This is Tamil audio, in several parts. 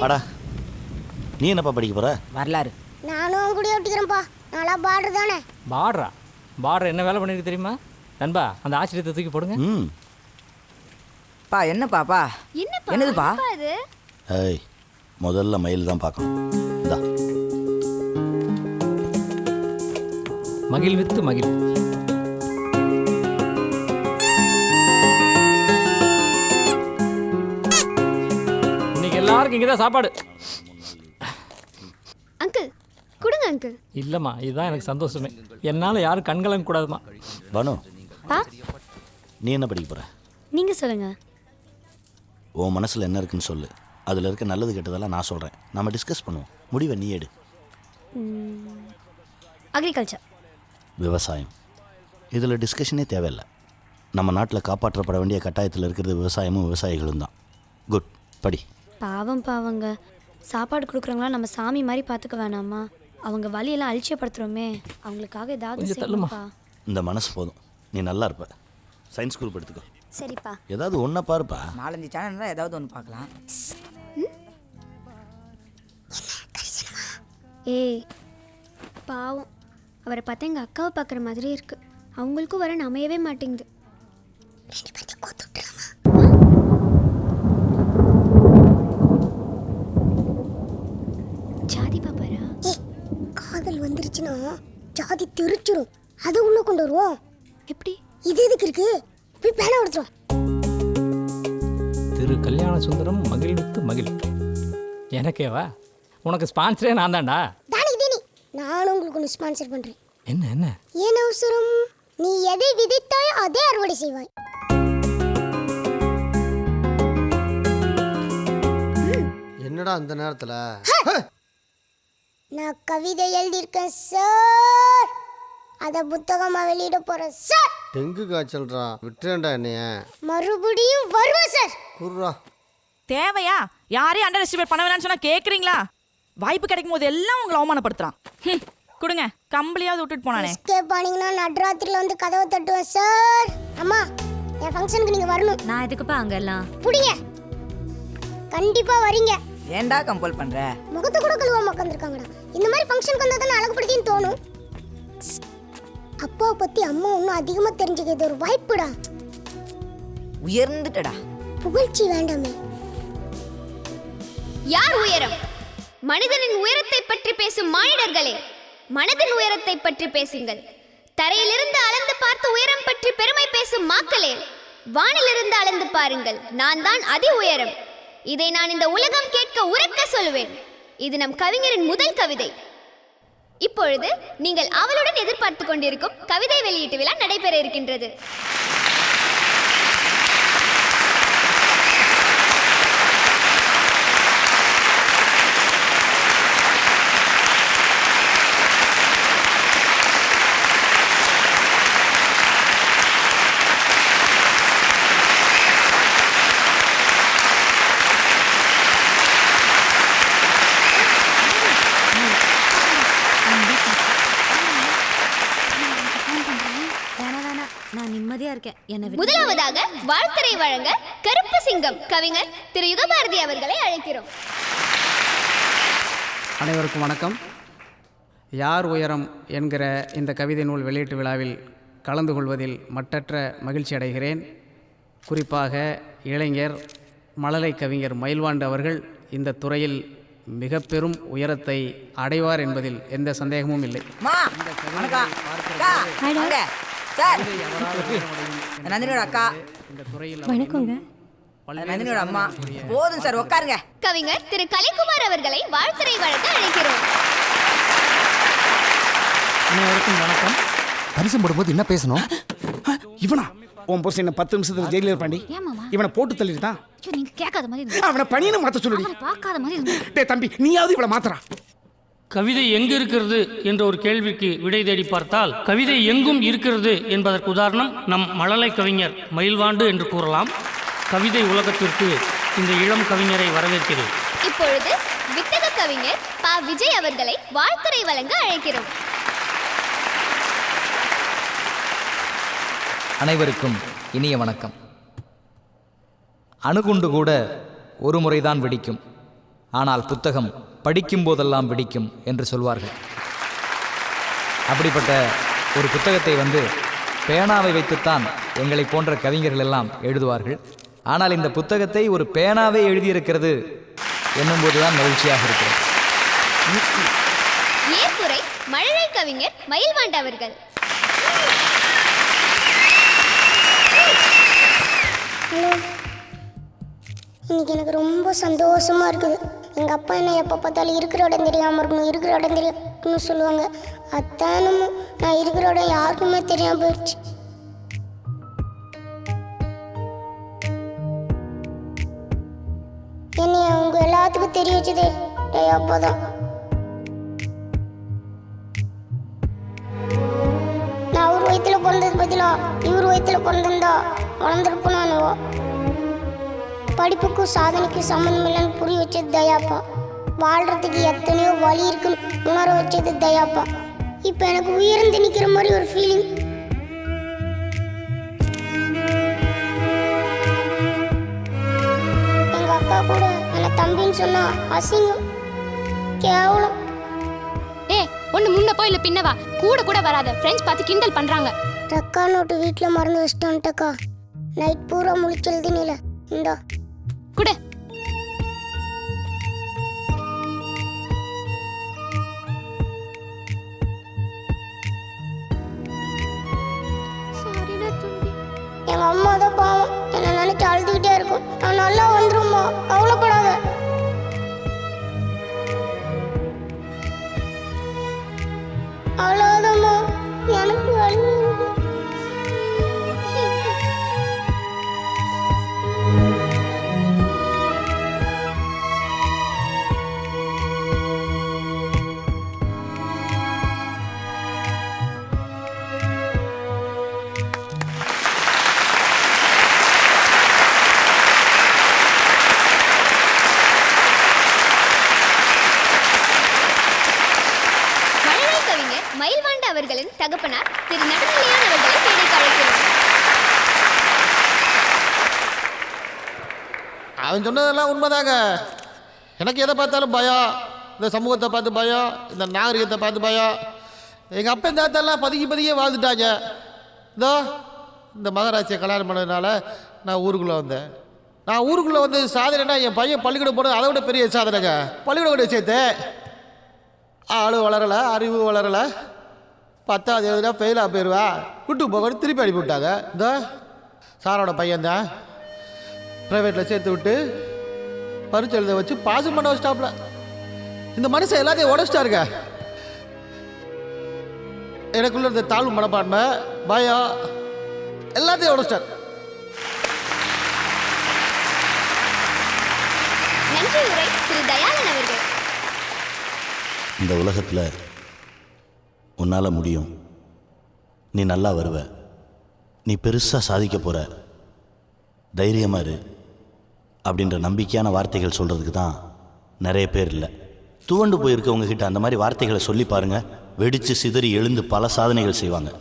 வாடா. நீ என்னப்பா படிக்க போற? வரலாறு. நானும் கூட ஒட்டிக்கிறேன்ப்பா. நல்லா பார்டர் தானே. பார்டர் என்ன வேலை பண்ணிருக்கு தெரியுமா நண்பா? அந்த ஆச்சரியத்தை தூக்கி போடுங்க. பா என்னப்பா என்னதுப்பா இது? ஏய், முதல்ல மயில் தான் பார்க்கணும். இந்தா மகிழ் வித்து மகிழ். இன்னைக்கு எல்லாருக்கும் இங்கே தான் சாப்பாடு. அங்கிள் கொடுங்க அங்கிள். இல்லைம்மா, இதுதான் எனக்கு சந்தோஷமே. என்னால் யாரும் கண்கலங்க கூடாதுமா. பானு, பா நீ என்ன படிக்க போற? நீங்க சொல்லுங்க. உன் மனசில் என்ன இருக்குன்னு சொல்லு. அதில் இருக்க நல்லது கெட்டதெல்லாம் நான் சொல்கிறேன். நம்ம டிஸ்கஸ் பண்ணுவோம். முடிவை நீ எடு. அக்ரிகல்ச்சர். விவசாயம். இதில் டிஸ்கஷனே தேவையில்லை. நம்ம நாட்டில் காப்பாற்றப்பட வேண்டிய கட்டாயத்தில் இருக்கிறது விவசாயமும் விவசாயிகளும் தான். குட், படி. பாவங்க சாப்பாடு கொடுக்குறவங்களாம் நம்ம சாமி மாதிரி பார்த்துக்க வேணாமா? அவங்க வழியெல்லாம் அலட்சியப்படுத்துகிறோமே. அவங்களுக்காக ஏதாவது செய்யணும்ப்பா. இந்த மனசு போதும். நீ நல்லா இருப்ப. சயின்ஸ் குரூப் எடுத்துக்கோ. சரிப்பா. ஏதாவது ஒன்றை பாருப்பா. 4-5 சேனல் தான் ஏதாவது ஒன்று பார்க்கலாம். ஏய் பாவம், அவரை பார்த்தா எங்கள் அக்காவை பார்க்குற மாதிரி இருக்கு. அவங்களுக்கும் வர அமையவே மாட்டேங்குது. ஜாதி பாப்பாரா? காதல் வந்துருச்சுன்னா ஜாதி தெரிச்சிரும். அது உள்ள கொண்டு வருவோம். எப்படி? இது எதுக்கு இருக்கு? போய் பேனா எடுத்துரும். திரு கல்யாண சுந்தரம் மகிழ் வித்து மகிழ். எனக்கேவா? உனக்கு ஸ்பான்சரே நான் தான்டா. நானும் உங்களுக்கு ஒன்று ஸ்பான்சர் பண்ணுறேன். என்ன ஏன் அவசரம்? நீ எதை விதைத்தாயோ அதே அறுவடை செய்வாய். என்னடா அந்த நேரத்தில்? நான் கவிதை எழுதியிருக்கேன் சார். அதை புத்தகமாக வெளியிட போகிறேன் சார். டெங்கு காய்ச்சல்றா, விட்டுறேன்டா என்னைய. மறுபடியும் வருவேன் சார். குர்ரா. தேவையா? யாரையும் அண்டர் எஸ்டிமேட் பண்ண வேணாம்னு சொன்னா கேட்குறீங்களா? வாய்ப்பு கிடைக்கும் போது எல்லாம் உங்களை அவமானப்படுத்துறான். கொடுங்க, கம்பளியாவது விட்டுட்டு போனானே. எஸ்கேப் ஆனீங்கன்னா நடுராத்திரியில் வந்து கதவை தட்டுவேன் சார். அம்மா, என் ஃபங்க்ஷனுக்கு நீங்கள் வரணும். நான் எதுக்குப்பா அங்கெல்லாம்? புடிங்க, கண்டிப்பாக வரீங்க. ஏன்டா கம்பல் பண்ற? முகத்தை கூட கழுவாம உட்காந்துருக்காங்கடா. இந்த மாதிரி ஃபங்க்ஷனுக்கு வந்தால் தானே அழகுப்படுத்தின்னு தோணும். அப்பாவை பற்றி அம்மா இன்னும் அதிகமாக தெரிஞ்சுக்கிறது ஒரு வாய்ப்புடா. உயர்ந்துட்டடா. புகழ்ச்சி வேண்டாமே. யார் உயரம்? மனிதனின் உயரத்தை பற்றி பேசும் மானிடர்களே, மனதின் உயரத்தை பற்றி பேசுங்கள். தரையிலிருந்து அளந்து பார்த்து உயரம் பற்றி பெருமை பேசும் மாக்களே, வானிலிருந்து அளந்து பாருங்கள். நான் தான் அதி உயரம். இதை நான் இந்த உலகம் கேட்க உரக்க சொல்லுவேன். இது நம் கவிஞரின் முதல் கவிதை. இப்பொழுது நீங்கள் அவளுடன் எதிர்பார்த்து கொண்டிருக்கும் கவிதை வெளியீட்டு விழா நடைபெற இருக்கின்றது. முதலாவதாக வாழ்த்துரை வழங்க கருப்பு சிங்கம் கவிஞர் திரு யுகபாரதி அவர்களை அழைக்கிறோம். அனைவருக்கும் வணக்கம். யார் உயரம் என்கிற இந்த கவிதை நூல் வெளியீட்டு விழாவில் கலந்து கொள்வதில் மட்டற்ற மகிழ்ச்சி அடைகிறேன். குறிப்பாக இளைஞர் மழலை கவிஞர் மயில்வாண்டு அவர்கள் இந்த துறையில் மிக பெரும் உயரத்தை அடைவார் என்பதில் எந்த சந்தேகமும் இல்லை. நந்தினியோட அக்கா, இந்த துறையில் வணக்கங்க. நந்தினியோட அம்மா. போதும் சார், உட்காருங்க. கவிஞர் திரு கலைக்குமார் அவர்களை வாழ்த்துரை வழங்க அழைக்கிறோம். அனைவருக்கும் வணக்கம். பரிசம் போடும்போது என்ன பேசணும்? இவனா உன் போஸ் என்ன 10 நிமிஷத்துல ஜெயிலில் இருப்பாண்டி. இவனை போட்டு தள்ளிட்டான். நீங்க கேட்காத மாதிரி அவனை பணியனை மாற்ற சொல்லி பார்க்காத மாதிரி. டேய் தம்பி, நீயாவது இவளை மாத்திரா. கவிதை எங்கு இருக்கிறது என்ற ஒரு கேள்விக்கு விடை தேடி பார்த்தால் கவிதை எங்கும் இருக்கிறது என்பதற்கு உதாரணம் நம் மழலை கவிஞர் மயில்வாண்டு என்று கூறலாம். கவிதை உலகத்திற்கு இந்த இளம் கவிஞரை வரவேற்கிறேன். இப்பொழுது வித்தக கவிஞர் பா விஜய் அவர்களை வாழ்த்துரை வழங்க அழைக்கிறோம். அனைவருக்கும் இனிய வணக்கம். அணுகுண்டு கூட ஒரு முறைதான் வெடிக்கும், ஆனால் புத்தகம் படிக்கும் போதெல்லாம் வெடிக்கும் என்று சொல்வார்கள். அப்படிப்பட்ட ஒரு புத்தகத்தை பேனாவை வைத்துத்தான் எங்களை போன்ற கவிஞர்கள் எல்லாம் எழுதுவார்கள். ஆனால் இந்த புத்தகத்தை ஒரு பேனாவே எழுதியிருக்கிறது என்னும்போதுதான் மகிழ்ச்சியாக இருக்கிறது. ஏற்புரை மழலை கவிஞர் மயில்வாண்டு அவர்கள். ஹலோ, இன்னைக்கு எனக்கு ரொம்ப சந்தோஷமா இருக்குது. எங்கள் அப்பா என்ன எப்போ பார்த்தாலும் இருக்கிற இடம் தெரியாமல் இருக்கணும், இருக்கிற இடம் தெரியாமல் சொல்லுவாங்க. அத்தானும் நான் இருக்கிற இடம் யாருக்குமே தெரியாமல் போயிடுச்சு. என்னை அவங்க எல்லாத்துக்கும் தெரிய வச்சது அப்பா தான். நான் அவர் வயிற்றுல பிறந்தது பதிலா இவர் வயிற்றுல பிறந்திருந்தா வளர்ந்துருப்போம். படிப்புக்கும் சாதனைக்கும் சம்மந்தம் இல்லைன்னு புரிய வச்சது தயாப்பா. வாழ்கிறதுக்கு எத்தனையோ வழி இருக்குன்னு உணர வச்சது தயாப்பா. இப்போ எனக்கு உயர்ந்து நிற்கிற மாதிரி ஒரு ஃபீலிங். எங்கள் அக்கா கூட என்னை தம்பின்னு சொன்னா அசிங்கம், கேவலம். ஒன்று முன்னப்போ இல்லை பின்னவா, கூட கூட வராத ஃப்ரெண்ட்ஸ் பார்த்து கிண்டல் பண்ணுறாங்க. ரெக்கா நோட்டு வீட்டில் மறந்து வச்சிட்டோன்ட்டக்கா. நைட் பூரா முழிச்செழுதினில இந்தா கூட. எங்க அம்மா தான் பாவம், என்ன நினைச்சு அழுதுகிட்டே இருக்கும். நான் நல்லா வந்துரும்மா, கவலைப்படாத. அவ்வளோதாம்மா, எனக்கு அழுது. மயில்வாண்டு அவர்களின் தகப்பனார் திரு நடுநிலையான் அவர்களை மேடைக்கு அழைக்கிறோம். அவன் சொன்னதெல்லாம் உண்மைதாங்க. எனக்கு எதை பார்த்தாலும் பயம், இந்த சமூகத்தை பார்த்து பயம், இந்த நாகரிகத்தை பார்த்து பயம். எங்கள் அப்பா தாத்தெல்லாம் பதுக்கி வாழ்ந்துட்டாங்க. இந்த மகராட்சியை கல்யாணம் பண்ணதுனால நான் ஊருக்குள்ளே வந்தேன். நான் ஊருக்குள்ளே வந்து சாதனைனா என் பையன் பள்ளிக்கூடம் போனது அதை விட பெரிய சாதனைங்க. பள்ளிக்கூடம் கூட சேர்த்து ஆள் வளரலை, அறிவு வளரலை, 10வது எழுதுனா ஃபெயிலாக போயிடுவா, விட்டு போக திருப்பி அனுப்பி விட்டாங்க. இந்த சாரோட பையன்தான் ப்ரைவேட்டில் சேர்த்து விட்டு பரிச்சை எழுத வச்சு பாஸ் பண்ண வச்சிட்டாப்புல. இந்த மனுஷன் எல்லாத்தையும் உடச்சிட்டாருங்க. எனக்குள்ள இருந்த தாழ்வு மனப்பான்மை, பயம் எல்லாத்தையும் உடச்சிட்டார். நன்றி உரை திரு தயாளன் அவர்கள். இந்த உலகத்தில் உன்னால் முடியும், நீ நல்லா வருவ, நீ பெருசாக சாதிக்க போகிற, தைரியமாக இரு அப்படின்ற நம்பிக்கையான வார்த்தைகள் சொல்கிறதுக்கு தான் நிறைய பேர் இல்லை. துவண்டு போயிருக்கவங்ககிட்ட அந்த மாதிரி வார்த்தைகளை சொல்லி பாருங்கள், வெடித்து சிதறி எழுந்து பல சாதனைகள் செய்வாங்க.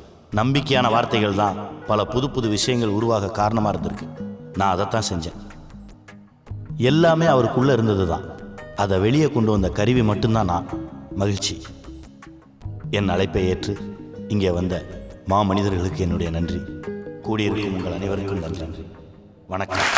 நம்பிக்கையான வார்த்தைகள் தான் பல புது புது விஷயங்கள் உருவாக காரணமாக இருந்திருக்கு. நான் அதைத்தான் செஞ்சேன். எல்லாமே அவருக்குள்ளே இருந்தது தான், அதை வெளியே கொண்டு வந்த கருவி மட்டும்தான் நான். மகிழ்ச்சி. என் அழைப்பை ஏற்று இங்கே வந்த மனிதர்களுக்கு என்னுடைய நன்றி. கூடியிருக்கும் உங்கள் அனைவருக்கும் நன்றி. வணக்கம்.